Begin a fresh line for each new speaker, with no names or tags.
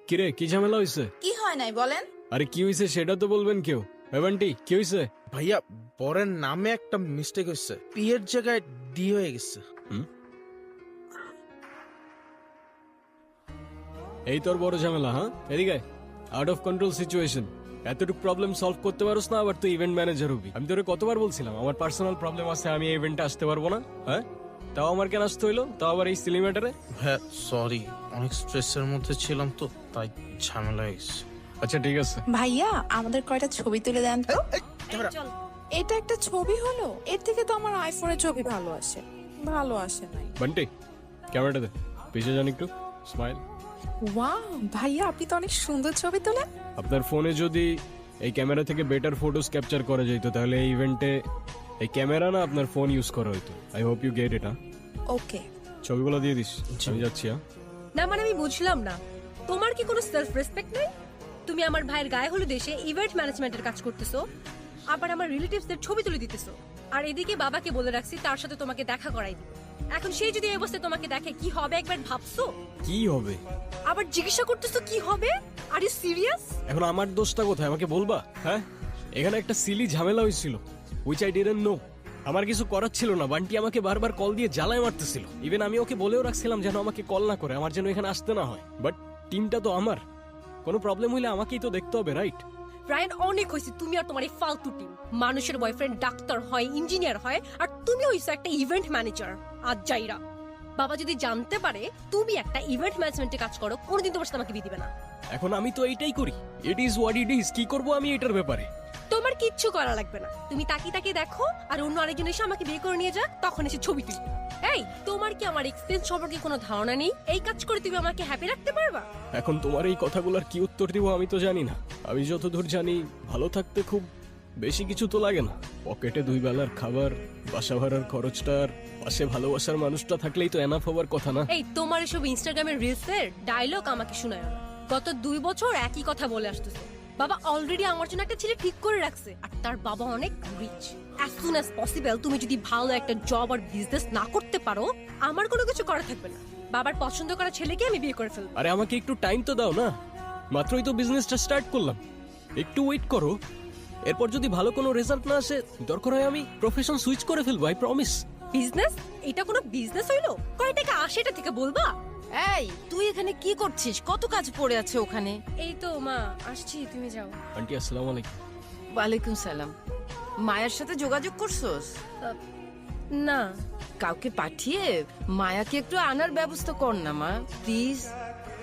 কিরে কি ঝামেলা হইছে?
কি হয় নাই বলেন?
আরে কি হইছে সেটা তো বলবেন কেউ। এভান্টি কি হইছে?
ভাইয়া বরের নামে একটা মিস্টেক হয়েছে, পি এর জায়গায় ডি হয়ে গেছে।
এই তোর বড় ঝামেলা? হ্যাঁ এদিকে আউট অফ কন্ট্রোল সিচুয়েশন। এতটুকু প্রবলেম সলভ করতে পারোস না, আবার তুই ইভেন্ট ম্যানেজার হবি। আমি তোরে কতবার বলছিলাম আমার পার্সোনাল প্রবলেম আছে, আমি এই ইভেন্টে আসতে পারবো না। হ্যাঁ তাও আমার কেন আসতে হইলো, তাও আবার এই সিলি ম্যাটারে?
ভাইয়া সরি, অনেক স্ট্রেসের মধ্যে ছিলাম তো, তাই ঝামেলা হয়ে গেছে।
আচ্ছা ঠিক আছে।
ভাইয়া আমাদের কয়টা ছবি তুলে দেন তো।
ক্যামেরা।
এটা একটা ছবি হলো, এর থেকে তো আমার আইফোনের ছবি ভালো আসে। ভালো আসে নাই।
বান্টি ক্যামেরাটা দে, পিছে যান একটু, স্মাইল।
ওয়াও ভাইয়া আপনি তো অনেক সুন্দর ছবি তোলেন।
আপনার ফোনে যদি এই ক্যামেরা থেকে বেটার ফটোস ক্যাপচার করা যেত তাহলে এই ইভেন্টে এই ক্যামেরা না আপনার ফোন ইউজ করা হইতো। I hope you get it.
Okay
ছবিগুলো দিয়ে দিস, আমি যাচ্ছি।
না মানে আমি বুঝলাম না, তোমার কি কোনো সেলফ রেসপেক্ট নেই? তুমি আমার ভাইয়ের গায়ে হলুদ এসে ইভেন্ট ম্যানেজমেন্টের কাজ করতেছো, আবার আমার রিলেটিভসদের ছবি তুলে দিতেছো, আর এদিকে বাবাকে বলে রাখছি তার সাথে তোমাকে দেখা করাই দিবে। এখন সেই যদি এই অবস্থায় তোমাকে দেখে কি হবে একবার ভাবছো?
কি হবে?
আবার জিজ্ঞাসা করতেছো কি হবে? Are you serious?
এখন আমার দোষটা কোথায় আমাকে বলবা? হ্যাঁ এখানে একটা সিলি ঝামেলা হয়েছিল, উইচ আই ডিডন্ট নো। আমার কিছু করার ছিল না, বান্টি আমাকে বারবার কল দিয়ে জ্বালায় মারতেছিল। ইভেন আমি ওকে বলেও রাখছিলাম যেন আমাকে কল না করে, আমার যেন এখানে আসতে না হয়। বাট টিমটা তো আমার, কোনো প্রবলেম হইলে আমাকেই তো দেখতে হবে, রাইট?
রায়ন অনেক হয়েছে তুমি আর তোমার এই ফালতু টিম। মানুষের বয়ফ্রেন্ড ডাক্তার হয়, ইঞ্জিনিয়ার হয়, আর তুমি হইছো একটা ইভেন্ট ম্যানেজার। আজ যাইরা বাবা যদি জানতে পারে তুমি একটা ইভেন্ট ম্যানেজমেন্টে কাজ করো, কোনোদিন তোমার সাথে আমাকে বিয়ে দিবে না।
এখন আমি তো এইটাই করি, it is what it is. কি করবো আমি এটার ব্যাপারে?
তোমার কিচ্ছু করা লাগবে না, তুমি তাকিয়ে তাকিয়ে দেখো আর অন্য আরেকজন এসে আমাকে বিয়ে করে নিয়ে যাক, তখন এসে ছবি তুলবে। এই তোমার কি আমার এক্সপেন্স সম্পর্কে কোনো ধারণা নেই? এই কাজ করে তুমি আমাকে হ্যাপি রাখতে পারবা?
এখন তোমার এই কথাগুলোর কি উত্তর দিব আমি তো জানি না। আমি যতদূর জানি ভালো থাকতে খুব বেশি কিছু তো লাগে না। পকেটে 2 বেলার খাবার, বাসা ভাড়ার খরচটা, আর পাশে ভালোবাসার মানুষটা থাকলেই তো এনাফ হওয়ার কথা না?
এই তোমার এসব ইনস্টাগ্রামের রিলসের ডায়লগ আমাকে শোনায় না। গত 2 বছর একই কথা বলে আসতেছো। বাবা অলরেডি আমার জন্য একটা ছেলে ঠিক করে রাখছে, আর তার বাবা অনেক rich. As soon as possible তুমি যদি ভালো একটা জব আর বিজনেস না করতে পারো, আমার কোনো কিছু করা থাকবে না। বাবার পছন্দ করা ছেলেকে আমি বিয়ে করে ফেলবো।
আরে আমাকে একটু টাইম তো দাও না, মাত্রই তো বিজনেসটা স্টার্ট করলাম, একটু ওয়েট করো। এরপর যদি ভালো কোনো রেজাল্ট না আসে, দরকার হয় আমি প্রফেশন সুইচ করে ফেলবো, আই প্রমিস।
বিজনেস? এটা কোনো বিজনেস হইলো? কয় টাকা আসে এটা থেকে বলবা?
এই তুই এখানে কি করছিস? কত কাজ পড়ে আছে ওখানে।
এই তো মা আসছি, তুমি যাও।
আন্টি আসসালামু আলাইকুম।
ওয়ালাইকুম সালাম। মায়ার সাথে যোগাযোগ করছস?
না
কাউকে পাঠিয়ে মায়াকে একটু আনার ব্যবস্থা কর না মা, প্লিজ।